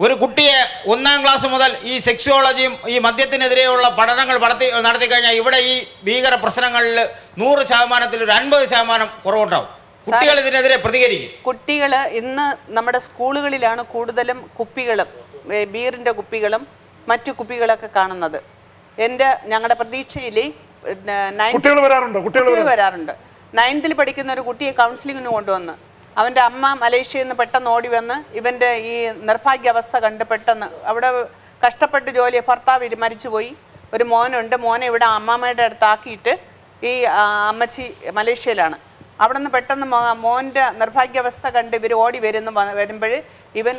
ഒരു കുട്ടിയെ 1ാം ക്ലാസ് മുതൽ ഈ സെക്സ്യോളജിയും ഈ മദ്യത്തിനെതിരെയുള്ള പഠനങ്ങൾ നടത്തി കഴിഞ്ഞാൽ ഇവിടെ ഈ ഭീകര പ്രശ്നങ്ങളിൽ 100% ഒരു 50% കുറവുണ്ടാവും. കുട്ടികൾ ഇതിനെതിരെ പ്രതികരിക്കും. കുട്ടികൾ ഇന്ന് നമ്മുടെ സ്കൂളുകളിലാണ് കൂടുതലും കുപ്പികളും ബീറിൻ്റെ കുപ്പികളും മറ്റു കുപ്പികളൊക്കെ കാണുന്നത്. ഞങ്ങളുടെ പ്രതീക്ഷയിൽ കുട്ടികൾ വരാറുണ്ട്. 9th പഠിക്കുന്ന ഒരു കുട്ടിയെ കൗൺസിലിങ്ങിന് കൊണ്ടുവന്ന് അവൻ്റെ അമ്മ മലേഷ്യയിൽ നിന്ന് പെട്ടെന്ന് ഓടി വന്ന് ഇവൻ്റെ ഈ നിർഭാഗ്യാവസ്ഥ കണ്ട് പെട്ടെന്ന് അവിടെ കഷ്ടപ്പെട്ട് ഭർത്താവ് മരിച്ചുപോയി. ഒരു മോനുണ്ട്. മോനെ ഇവിടെ അമ്മാമ്മയുടെ അടുത്താക്കിയിട്ട് ഈ അമ്മച്ചി മലേഷ്യയിലാണ്. അവിടെ നിന്ന് പെട്ടെന്ന് മോൻ്റെ നിർഭാഗ്യാവസ്ഥ കണ്ട് ഇവർ ഓടി വരുമ്പോൾ ഇവൻ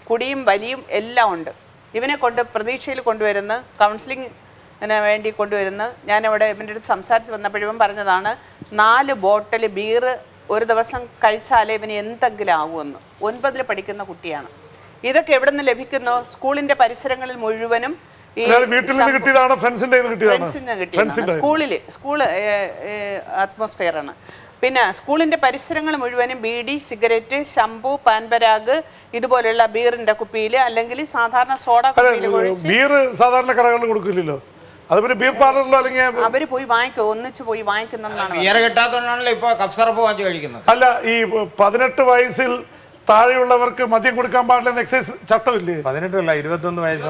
കുടിയും വലിയും എല്ലാം ഉണ്ട്. ഇവനെ പ്രതീക്ഷയിൽ കൊണ്ടുവരുന്ന കൗൺസിലിങ്ങിന് വേണ്ടി കൊണ്ടുവരുന്ന ഞാനിവിടെ ഇവൻ്റെ അടുത്ത് സംസാരിച്ച് വന്നപ്പോഴും പറഞ്ഞതാണ് 4 ബോട്ടിൽ ബീറ് ഒരു ദിവസം കഴിച്ചാലേ ഇവന് എന്തെങ്കിലും ആകുമെന്ന്. 9th പഠിക്കുന്ന കുട്ടിയാണ്. ഇതൊക്കെ എവിടെ നിന്ന് ലഭിക്കുന്നു? സ്കൂളിൻ്റെ പരിസരങ്ങളിൽ മുഴുവനും സ്കൂൾ അറ്റ്മോസ്ഫിയറാണ്. പിന്നെ സ്കൂളിൻ്റെ പരിസരങ്ങൾ മുഴുവനും ബീഡി, സിഗരറ്റ്, ഷംപൂ, പാൻപരാഗ് ഇതുപോലുള്ള ബീറിൻ്റെ കുപ്പിയിൽ അല്ലെങ്കിൽ സാധാരണ സോഡ കുപ്പിയിൽ സാധാരണ കടകളിൽ കൊടുക്കില്ലല്ലോ. അവര് പോയി വാങ്ങിക്കും, ഒന്നിച്ച് പോയി വാങ്ങിക്കുന്നതാണ്. അല്ല, ഈ 18 വയസ്സിൽ താഴെയുള്ളവർക്ക് മദ്യം കൊടുക്കാൻ പാടില്ലെന്ന് എക്സൈസ് ചട്ടമില്ലേ? 18 അല്ല 21 വയസ്സ്.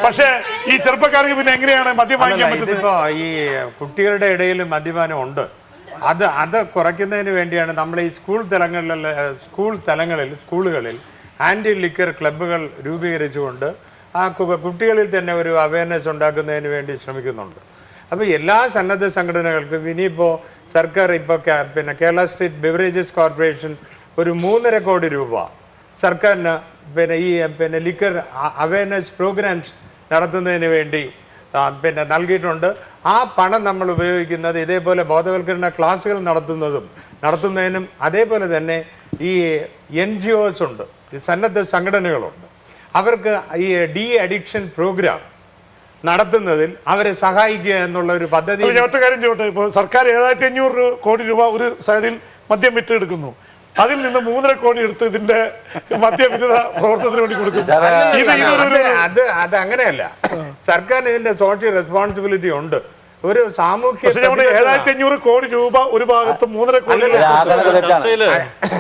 പക്ഷേ ഈ ചെറുപ്പക്കാർക്ക് പിന്നെ എങ്ങനെയാണ് മദ്യം വാങ്ങിക്കാൻ പറ്റുന്നത്? ഇപ്പോ ഈ കുട്ടികളുടെ ഇടയിൽ മദ്യപാനം ഉണ്ട്. അത് കുറയ്ക്കുന്നതിന് വേണ്ടിയാണ് നമ്മൾ ഈ സ്കൂളുകളിൽ ആന്റി ലിക്കർ ക്ലബ്ബുകൾ രൂപീകരിച്ചുകൊണ്ട് ആ കുട്ടികളിൽ തന്നെ ഒരു അവയർനെസ് ഉണ്ടാക്കുന്നതിന് വേണ്ടി ശ്രമിക്കുന്നുണ്ട്. അപ്പോൾ എല്ലാ സന്നദ്ധ സംഘടനകൾക്കും ഇനിയിപ്പോൾ സർക്കാർ പിന്നെ കേരള സ്റ്റേറ്റ് ബിവറേജസ് കോർപ്പറേഷൻ ഒരു 3.5 കോടി രൂപ സർക്കാരിന് പിന്നെ ലിക്കർ അവയർനെസ് പ്രോഗ്രാംസ് നടത്തുന്നതിന് വേണ്ടി നൽകിയിട്ടുണ്ട്. ആ പണം നമ്മൾ ഉപയോഗിക്കുന്നത് ഇതേപോലെ ബോധവൽക്കരണ ക്ലാസ്സുകൾ നടത്തുന്നതിനും അതേപോലെ തന്നെ ഈ NGOs ഉണ്ട്, ഈ സന്നദ്ധ സംഘടനകളുണ്ട്. അവർക്ക് ഈ അഡിക്ഷൻ പ്രോഗ്രാം നടത്തുന്നതിൽ അവരെ സഹായിക്കുക എന്നുള്ള ഒരു പദ്ധതി. ഒറ്റ കാര്യം ചെയ്യട്ടെ, ഇപ്പോൾ സർക്കാർ 7500 കോടി രൂപ ഒരു സൈഡിൽ മദ്യം വിറ്റെടുക്കുന്നു. അതിൽ നിന്ന് 3.5 കോടി എടുത്ത് ഇതിന്റെ മദ്യവിരുദ്ധ പ്രവർത്തനത്തിന് വേണ്ടി കൊടുക്കുന്നു. അത് അങ്ങനെയല്ല. സർക്കാരിന് ഇതിന്റെ സോഷ്യൽ റെസ്പോൺസിബിലിറ്റി ഉണ്ട്. ഒരു സാമൂഹ്യ 7500 കോടി രൂപ ഒരു ഭാഗത്ത് 3.5 കോടി.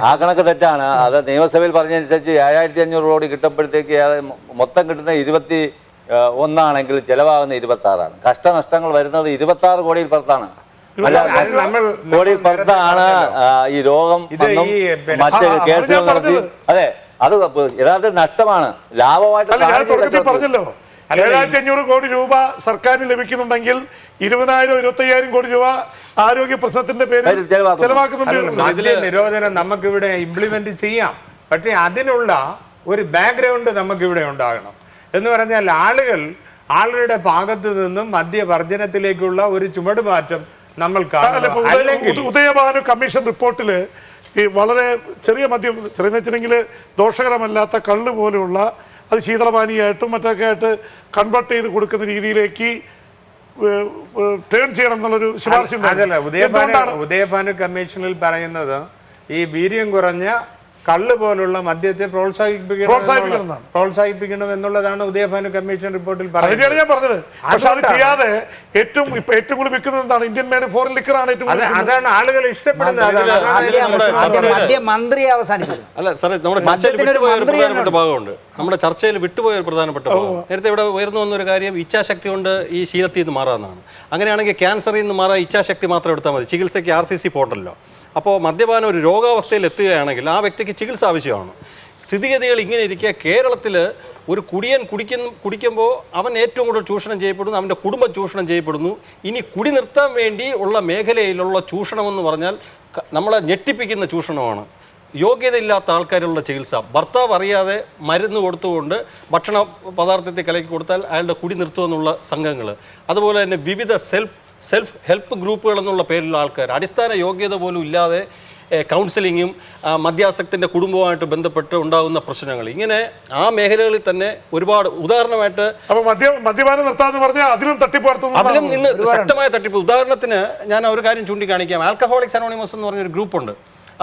ആ കണക്ക് തെറ്റാണ്. അത് നിയമസഭയിൽ പറഞ്ഞതനുസരിച്ച് 7500 കോടി കിട്ടുമ്പോഴത്തേക്ക് മൊത്തം കിട്ടുന്ന 21 ആണെങ്കിൽ ചെലവാകുന്ന 26 കഷ്ടനഷ്ടങ്ങൾ വരുന്നത് 26 കോടിയിൽ പുറത്താണ്. കോടിയിൽ പുറത്താണ് ഈ രോഗം മറ്റ് കേസുകൾ നടത്തി. അതെ, അത് യഥാർത്ഥ നഷ്ടമാണ്. ലാഭമായിട്ട് പറഞ്ഞല്ലോ 7500 കോടി രൂപ സർക്കാരിന് ലഭിക്കുന്നുണ്ടെങ്കിൽ 20,000-25,000 കോടി രൂപ ആരോഗ്യ പ്രശ്നത്തിന്റെ പേരിൽ ചെലവാക്കുന്നുണ്ട്. നിരോധനം നമുക്കിവിടെ ഇംപ്ലിമെന്റ് ചെയ്യാം. പക്ഷെ അതിനുള്ള ഒരു ബാക്ക്ഗ്രൗണ്ട് നമുക്കിവിടെ ഉണ്ടാകണം. എന്ന് പറഞ്ഞാൽ ആളുകളുടെ ഭാഗത്തു നിന്നും മദ്യവർജനത്തിലേക്കുള്ള ഒരു ചുവടുമാറ്റം നമ്മൾ കാണും. ഉദയഭാനു കമ്മീഷൻ റിപ്പോർട്ടില് ഈ വളരെ ചെറിയ മദ്യം, ചെറിയെന്ന് വെച്ചിട്ടുണ്ടെങ്കിൽ ദോഷകരമല്ലാത്ത കള്ള് പോലെയുള്ള അത് ശീതളപാനീയായിട്ടും മറ്റൊക്കെ ആയിട്ട് കൺവേർട്ട് ചെയ്ത് കൊടുക്കുന്ന രീതിയിലേക്ക് ടേൺ ചെയ്യണം എന്നുള്ളൊരു ശുപാർശ. അതല്ല, ഉദയഭാനു കമ്മീഷനിൽ പറയുന്നത് ഈ വീര്യം കുറഞ്ഞ കള്ള് പോലുള്ള മദ്യത്തെ പ്രോത്സാഹിപ്പിക്കണം എന്നുള്ളതാണ് ഉദയഭാനു കമ്മീഷൻ റിപ്പോർട്ടിൽ പറയുന്നത്. ഞാൻ പറഞ്ഞത്. പക്ഷെ അത് ചെയ്യാതെ ഏറ്റവും കൂടുതൽ വിൽക്കുന്നത് എന്താണ്? ഇന്ത്യൻ മെയ്ഡ് ഫോറിൻ ലിക്കർ ആണ്. അതാണ് ആളുകൾ ഇഷ്ടപ്പെടുന്നത്. അല്ല സാറേ, നമ്മുടെ ചർച്ചയിൽ വിട്ടുപോയ ഒരു പ്രധാനപ്പെട്ട ഭാഗമുണ്ട്. നമ്മുടെ ചർച്ചയിൽ വിട്ടുപോയ ഒരു പ്രധാനപ്പെട്ട ഭാഗം. നേരത്തെ ഇവിടെ ഉയർന്നു വന്നൊരു കാര്യം ഇച്ഛാശക്തി കൊണ്ട് ഈ ശീലത്തിൽ നിന്ന് മാറാമെന്നാണ്. അങ്ങനെയാണെങ്കിൽ ക്യാൻസറിൽ നിന്ന് മാറാൻ ഇച്ഛാശക്തി മാത്രം എടുത്താൽ മതി. ചികിത്സയ്ക്ക് RCC പോർട്ടല്ലോ. അപ്പോൾ മദ്യപാനം ഒരു രോഗാവസ്ഥയിൽ എത്തുകയാണെങ്കിൽ ആ വ്യക്തിക്ക് ചികിത്സ ആവശ്യമാണ്. സ്ഥിതിഗതികൾ ഇങ്ങനെ ഇരിക്കുക. കേരളത്തിൽ ഒരു കുടിയൻ കുടിക്കുമ്പോൾ അവൻ ഏറ്റവും കൂടുതൽ ചൂഷണം ചെയ്യപ്പെടുന്നു, അവൻ്റെ കുടുംബം ചൂഷണം ചെയ്യപ്പെടുന്നു. ഇനി കുടി നിർത്താൻ വേണ്ടി ഉള്ള മേഖലയിലുള്ള ചൂഷണമെന്ന് പറഞ്ഞാൽ നമ്മളെ ഞെട്ടിപ്പിക്കുന്ന ചൂഷണമാണ്. യോഗ്യതയില്ലാത്ത ആൾക്കാരുള്ള ചികിത്സ, ഭർത്താവ് അറിയാതെ മരുന്ന് കൊടുത്തുകൊണ്ട് ഭക്ഷണ പദാർത്ഥത്തെ കലക്കി കൊടുത്താൽ അയാളുടെ കുടി നിർത്തുമെന്നുള്ള സംഘങ്ങൾ, അതുപോലെ തന്നെ വിവിധ സെൽഫ് ഹെൽപ്പ് ഗ്രൂപ്പുകൾ എന്നുള്ള പേരിലുള്ള ആൾക്കാർ അടിസ്ഥാന യോഗ്യത പോലും ഇല്ലാതെ കൗൺസിലിങ്ങും മദ്യാസക്തിൻ്റെ കുടുംബവുമായിട്ട് ബന്ധപ്പെട്ട് ഉണ്ടാകുന്ന പ്രശ്നങ്ങൾ, ഇങ്ങനെ ആ മേഖലകളിൽ തന്നെ ഒരുപാട്. ഉദാഹരണമായിട്ട് മദ്യപാനം നിർത്താന്ന് പറഞ്ഞാൽ അതിലും ഇന്ന് ശക്തമായ തട്ടിപ്പ്. ഉദാഹരണത്തിന് ഞാൻ ഒരു കാര്യം ചൂണ്ടിക്കാണിക്കാം. ആൽക്കഹോളിക്സ് അനോണിമസ് എന്ന് പറഞ്ഞൊരു ഗ്രൂപ്പുണ്ട്.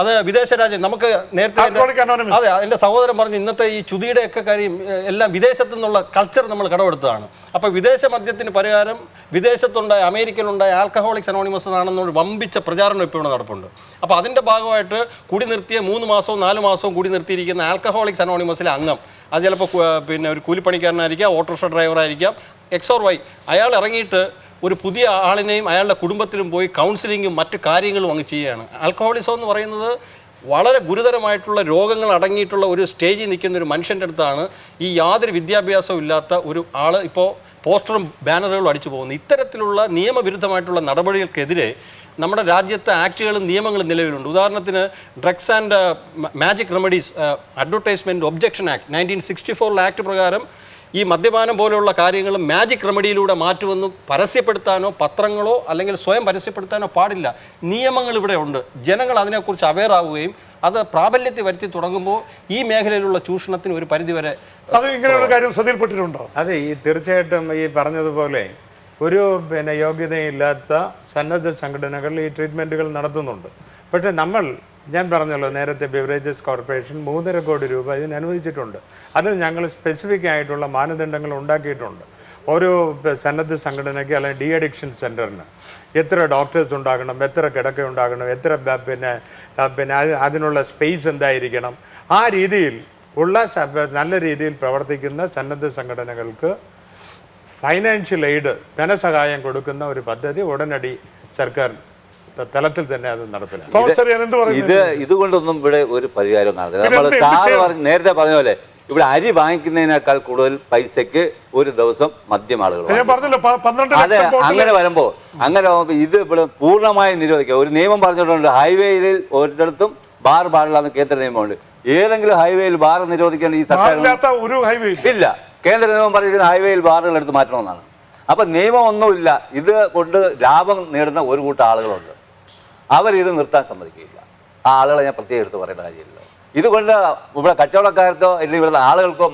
അത് വിദേശ രാജ്യം നമുക്ക് നേരത്തെ Alcoholics Anonymous. അതെ എൻ്റെ സഹോദരൻ പറഞ്ഞു ഇന്നത്തെ ഈ ചുതിയുടെ ഒക്കെ കാര്യം എല്ലാം വിദേശത്തു നിന്നുള്ള കൾച്ചർ നമ്മൾ കടമെടുത്തതാണ്. അപ്പോൾ വിദേശ മദ്യത്തിന് പരിഹാരം വിദേശത്തുണ്ടായ അമേരിക്കയിലുണ്ടായ ആൽക്കഹോളിക്സ് അനോണിമസ് ആണെന്നൊരു വമ്പിച്ച പ്രചാരണം ഇപ്പോൾ ഇവിടെ നടപ്പുണ്ട്. അപ്പോൾ അതിൻ്റെ ഭാഗമായിട്ട് കൂടി നിർത്തിയ 3 മാസവും 4 മാസവും കൂടി നിർത്തിയിരിക്കുന്ന ആൽക്കഹോളിക്സ് അനോണിമസിലെ അംഗം, അത് ചിലപ്പോൾ പിന്നെ ഒരു കൂലിപ്പണിക്കാരനായിരിക്കാം, ഓട്ടോറിക്ഷ ഡ്രൈവറായിരിക്കാം, XOR അയാൾ ഇറങ്ങിയിട്ട് ഒരു പുതിയ ആളിനെയും അയാളുടെ കുടുംബത്തിലും പോയി കൗൺസിലിങ്ങും മറ്റു കാര്യങ്ങളും അങ്ങ് ചെയ്യുകയാണ്. ആൽക്കഹോളിസം എന്ന് പറയുന്നത് വളരെ ഗുരുതരമായിട്ടുള്ള രോഗങ്ങൾ അടങ്ങിയിട്ടുള്ള ഒരു സ്റ്റേജിൽ നിൽക്കുന്ന ഒരു മനുഷ്യൻ്റെ അടുത്താണ് ഈ യാതൊരു വിദ്യാഭ്യാസവും ഇല്ലാത്ത ഒരു ആൾ ഇപ്പോൾ പോസ്റ്ററും ബാനറുകളും അടിച്ചു പോകുന്നത്. ഇത്തരത്തിലുള്ള നിയമവിരുദ്ധമായിട്ടുള്ള നടപടികൾക്കെതിരെ നമ്മുടെ രാജ്യത്തെ ആക്ടുകളും നിയമങ്ങളും നിലവിലുണ്ട്. ഉദാഹരണത്തിന് drugs and magic remedies advertisement objection act 1964 act പ്രകാരം ഈ മദ്യപാനം പോലെയുള്ള കാര്യങ്ങൾ മാജിക് റെമഡിയിലൂടെ മാറ്റുമെന്ന് പരസ്യപ്പെടുത്താനോ പത്രങ്ങളോ അല്ലെങ്കിൽ സ്വയം പരസ്യപ്പെടുത്താനോ പാടില്ല. നിയമങ്ങൾ ഇവിടെ ഉണ്ട്. ജനങ്ങൾ അതിനെക്കുറിച്ച് അവെയർ ആവുകയും അത് പ്രാബല്യത്തിൽ വരുത്തി തുടങ്ങുമ്പോൾ ഈ മേഖലയിലുള്ള ചൂഷണത്തിന് ഒരു പരിധിവരെ അത് ഇങ്ങനെയുള്ള കാര്യം ശ്രദ്ധയിൽപ്പെട്ടിട്ടുണ്ടോ? അതെ, ഈ തീർച്ചയായിട്ടും ഈ പറഞ്ഞതുപോലെ ഒരു യോഗ്യതയില്ലാത്ത സന്നദ്ധ സംഘടനകൾ ഈ ട്രീറ്റ്മെൻറ്റുകൾ നടത്തുന്നുണ്ട്. പക്ഷേ ഞാൻ പറഞ്ഞല്ലോ നേരത്തെ ബിവറേജസ് കോർപ്പറേഷൻ 3.5 കോടി രൂപ ഇതിന് അനുവദിച്ചിട്ടുണ്ട്. അതിൽ ഞങ്ങൾ സ്പെസിഫിക് ആയിട്ടുള്ള മാനദണ്ഡങ്ങൾ ഉണ്ടാക്കിയിട്ടുണ്ട്. ഓരോ സന്നദ്ധ സംഘടനയ്ക്ക് അല്ലെങ്കിൽ ഡി അഡിക്ഷൻ സെൻറ്ററിന് എത്ര ഡോക്ടേഴ്സ് ഉണ്ടാകണം, എത്ര കിടക്ക ഉണ്ടാകണം, എത്ര പിന്നെ അതിനുള്ള സ്പേസ് എന്തായിരിക്കണം, ആ രീതിയിൽ ഉള്ള നല്ല രീതിയിൽ പ്രവർത്തിക്കുന്ന സന്നദ്ധ സംഘടനകൾക്ക് ഫൈനാൻഷ്യൽ എയ്ഡ് ധനസഹായം കൊടുക്കുന്ന ഒരു പദ്ധതി ഉടനടി സർക്കാർ തലത്തിൽ തന്നെ അത് നടപ്പിലാക്കും. ഇതുകൊണ്ടൊന്നും ഇവിടെ ഒരു പരിഹാരം കാണത്തില്ല. നമ്മൾ നേരത്തെ പറഞ്ഞ പോലെ ഇവിടെ അരി വാങ്ങിക്കുന്നതിനേക്കാൾ കൂടുതൽ പൈസക്ക് ഒരു ദിവസം മദ്യം ആളുകൾ. അതെ, അങ്ങനെ വരുമ്പോൾ ഇത് ഇവിടെ പൂർണ്ണമായി നിരോധിക്കുക. ഒരു നിയമം പറഞ്ഞിട്ടുണ്ട്, ഹൈവേയിൽ ഒരിടത്തും ബാർ പാടില്ലാന്ന് കേന്ദ്ര നിയമമുണ്ട്. ഏതെങ്കിലും ഹൈവേയിൽ ബാർ നിരോധിക്കാൻ ഈ സർക്കാർ ഇല്ല. കേന്ദ്ര നിയമം പറഞ്ഞിരിക്കുന്ന ഹൈവേയിൽ ബാറുകൾ എടുത്ത് മാറ്റണമെന്നാണ്. അപ്പൊ നിയമമൊന്നുമില്ല. ഇത് കൊണ്ട് ലാഭം നേടുന്ന ഒരു കൂട്ടം ആളുകളുണ്ട്. അവരിത് നിർത്താൻ സമ്മതിക്കില്ല. ആ ആളുകളെ ഞാൻ പ്രത്യേകം എടുത്ത് പറയേണ്ട കാര്യമില്ല. ഇതുകൊണ്ട് ഇവിടെ കച്ചവടക്കാർക്കോ അല്ലെങ്കിൽ ഇവിടുത്തെ ആളുകൾക്കോ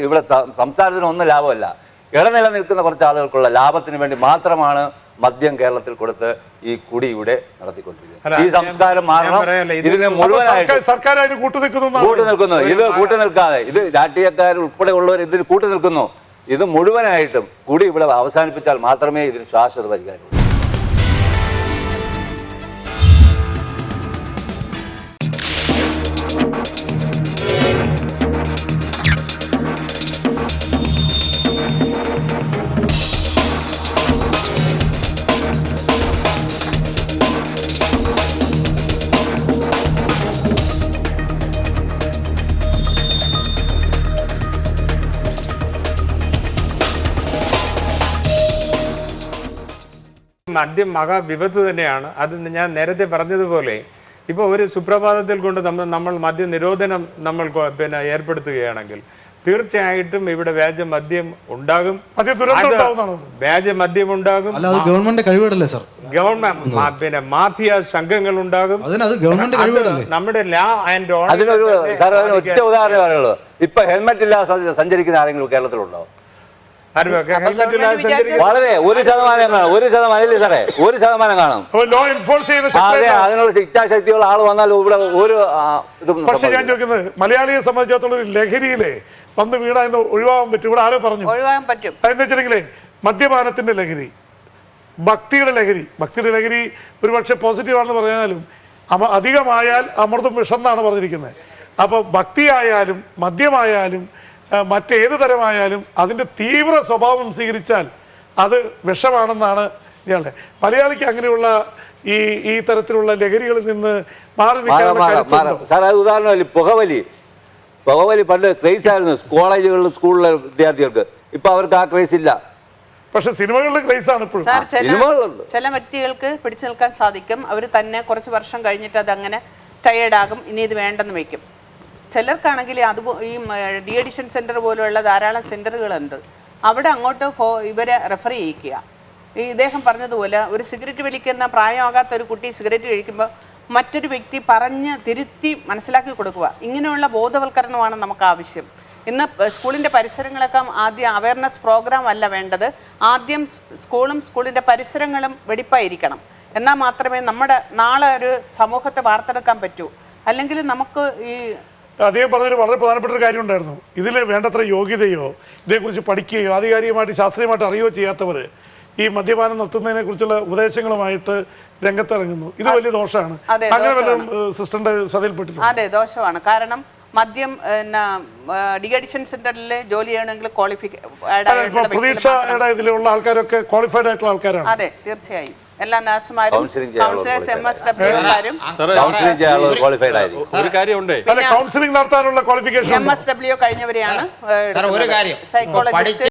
ഇവിടെ സംസാരത്തിന് ഒന്നും ലാഭമല്ല. ഇടനില നിൽക്കുന്ന കുറച്ച് ആളുകൾക്കുള്ള ലാഭത്തിന് വേണ്ടി മാത്രമാണ് മദ്യം കേരളത്തിൽ കൊടുത്ത് ഈ കുടി ഇവിടെ നടത്തിക്കൊണ്ടിരിക്കുന്നത്. ഈ സംസ്കാരം മാറണം. ഇതിന് മുഴുവനായിട്ട് കൂട്ടുനിൽക്കുന്നു. ഇത് കൂട്ടുനിൽക്കാതെ ഇത് രാഷ്ട്രീയക്കാർ ഉൾപ്പെടെ ഉള്ളവർ ഇതിന് കൂട്ടുനിൽക്കുന്നു. ഇത് മുഴുവനായിട്ടും കൂടി ഇവിടെ അവസാനിപ്പിച്ചാൽ മാത്രമേ ഇതിന് ശാശ്വത പരിഹാരമുള്ളൂ. മദ്യം മഹാവിപത്ത് തന്നെയാണ്. അത് ഞാൻ നേരത്തെ പറഞ്ഞതുപോലെ ഇപ്പോൾ ഒരു സുപ്രഭാതത്തിൽ കൊണ്ട് നമ്മൾ മദ്യ നിരോധനം നമ്മൾ ഏർപ്പെടുത്തുകയാണെങ്കിൽ തീർച്ചയായിട്ടും ഇവിടെ വ്യാജമദ്യം ഉണ്ടാകും. വ്യാജമദ്യം ഉണ്ടാകും. ഗവൺമെന്റ് കഴിവിടല്ലേ സർ? ഗവൺമെന്റ് മാഫിയ സംഘങ്ങൾ ഉണ്ടാകും. നമ്മുടെ ലാ ആൻഡ് ഓർഡർ ഒറ്റ ഉദാഹരണം പറയുള്ളൂ. ഇപ്പൊ ഹെൽമെറ്റ് ഇല്ലാതെ സഞ്ചരിക്കുന്ന ആരെങ്കിലും കേരളത്തിലുണ്ടോ? വളരെ 1% സാറേ, 1% കാണും. അതെ, അതിനുള്ള ഇച്ഛാശക്തിയുള്ള ആൾ വന്നാൽ ഇവിടെ ഒരു ഇതും. പക്ഷെ ഞാൻ ചോദിക്കുന്നത്, മലയാളിയെ സംബന്ധിച്ചിടത്തോളം ഒരു ലഹരിയിലെ വന്ന് വീണ എന്ന് ഒഴിവാകാൻ പറ്റും. ഇവിടെ ആരോ പറഞ്ഞു എന്ന് വെച്ചിട്ടുണ്ടെങ്കിലേ മദ്യപാനത്തിന്റെ ലഹരി, ഭക്തിയുടെ ലഹരി ഒരുപക്ഷെ പോസിറ്റീവാണെന്ന് പറഞ്ഞാലും അധികമായാൽ അമൃതും വിഷം എന്നാണ് പറഞ്ഞിരിക്കുന്നത്. അപ്പോൾ ഭക്തിയായാലും മദ്യമായാലും മറ്റേത് തരമായാലും അതിൻ്റെ തീവ്ര സ്വഭാവം സ്വീകരിച്ചാൽ അത് വിഷമാണെന്നാണ് ഇയാളുടെ. മലയാളിക്ക് അങ്ങനെയുള്ള ഈ തരത്തിലുള്ള ലഹരികളിൽ നിന്ന് മാറി നിൽക്കാൻ സാർ, അത് ഉദാഹരണമല്ല. പുകവലി പണ്ട് ക്രേസ് ആയിരുന്നു കോളേജുകളിൽ സ്കൂളിലെ വിദ്യാർത്ഥികൾക്ക്. ഇപ്പൊ അവർക്ക് ആ ക്രേസ് ഇല്ല. പക്ഷെ സിനിമകളുടെ ക്രേസ് ആണ് ഇപ്പോൾ. ചില വ്യക്തികൾക്ക് പിടിച്ചു നിൽക്കാൻ സാധിക്കും. അവർ തന്നെ കുറച്ച് വർഷം കഴിഞ്ഞിട്ട് അത് അങ്ങനെ ടയേർഡാകും, ഇനി ഇത് വേണ്ടെന്ന് വയ്ക്കും. ചിലർക്കാണെങ്കിൽ ഈ ഡി അഡിക്ഷൻ സെൻറ്റർ പോലെയുള്ള ധാരാളം സെൻറ്ററുകളുണ്ട്. അവിടെ അങ്ങോട്ട് ഇവരെ റെഫർ ചെയ്യിക്കുക. ഇദ്ദേഹം പറഞ്ഞതുപോലെ ഒരു സിഗരറ്റ് വലിക്കുന്ന പ്രായമാകാത്ത ഒരു കുട്ടി സിഗരറ്റ് കഴിക്കുമ്പോൾ മറ്റൊരു വ്യക്തി പറഞ്ഞ് തിരുത്തി മനസ്സിലാക്കി കൊടുക്കുക. ഇങ്ങനെയുള്ള ബോധവൽക്കരണമാണ് നമുക്ക് ആവശ്യം. ഇന്ന് സ്കൂളിൻ്റെ പരിസരങ്ങളൊക്കെ ആദ്യം അവയർനെസ് പ്രോഗ്രാം അല്ല വേണ്ടത്. ആദ്യം സ്കൂളിൻ്റെ പരിസരങ്ങളും വെടിപ്പായിരിക്കണം. എന്നാൽ മാത്രമേ നമ്മുടെ നാളെ ഒരു സമൂഹത്തെ വാർത്തെടുക്കാൻ പറ്റൂ. അല്ലെങ്കിൽ നമുക്ക് ഈ അദ്ദേഹം പറഞ്ഞൊരു വളരെ പ്രധാനപ്പെട്ട ഒരു കാര്യം ഉണ്ടായിരുന്നു. ഇതിൽ വേണ്ടത്ര യോഗ്യതയോ ഇതേക്കുറിച്ച് പഠിക്കുകയോ ആധികാരികമായിട്ട് ശാസ്ത്രീയമായിട്ട് അറിയുകയോ ചെയ്യാത്തവർ ഈ മദ്യപാനം നിർത്തുന്നതിനെ കുറിച്ചുള്ള ഉപദേശങ്ങളുമായിട്ട് രംഗത്തിറങ്ങുന്നു. ഇത് വലിയ ദോഷമാണ്. അതെ, അങ്ങനെ വല്ലതും സിസ്റ്ററിന്റെ ശ്രദ്ധയിൽപ്പെട്ടിട്ടുണ്ട്? അതെ, ദോഷമാണ്. കാരണം മദ്യം ഡി അഡിക്ഷൻ സെന്ററിൽ ജോലി ചെയ്യണമെങ്കിൽ പ്രതീക്ഷയുടെ ഇതിലുള്ള ആൾക്കാരൊക്കെ ക്വാളിഫൈഡ് ആയിട്ടുള്ള ആൾക്കാരാണ്. അതെ, തീർച്ചയായും എല്ലാ നഴ്സുമാരും Counselling ചെയ്യാനുള്ള കൗൺസിലേഴ്സ് MSWക്കാരും കൗൺസിലിംഗ് ചെയ്യാനുള്ള ക്വാളിഫൈഡ് ആയിരിക്കും. ഒരു കാര്യമുണ്ട്, അല്ല, കൗൺസിലിംഗ് നടത്താനുള്ള ക്വാളിഫിക്കേഷൻ MSW കഴിഞ്ഞവരെയാണ് സാർ ഒരു കാര്യം സൈക്കോളജിസ്റ്റ്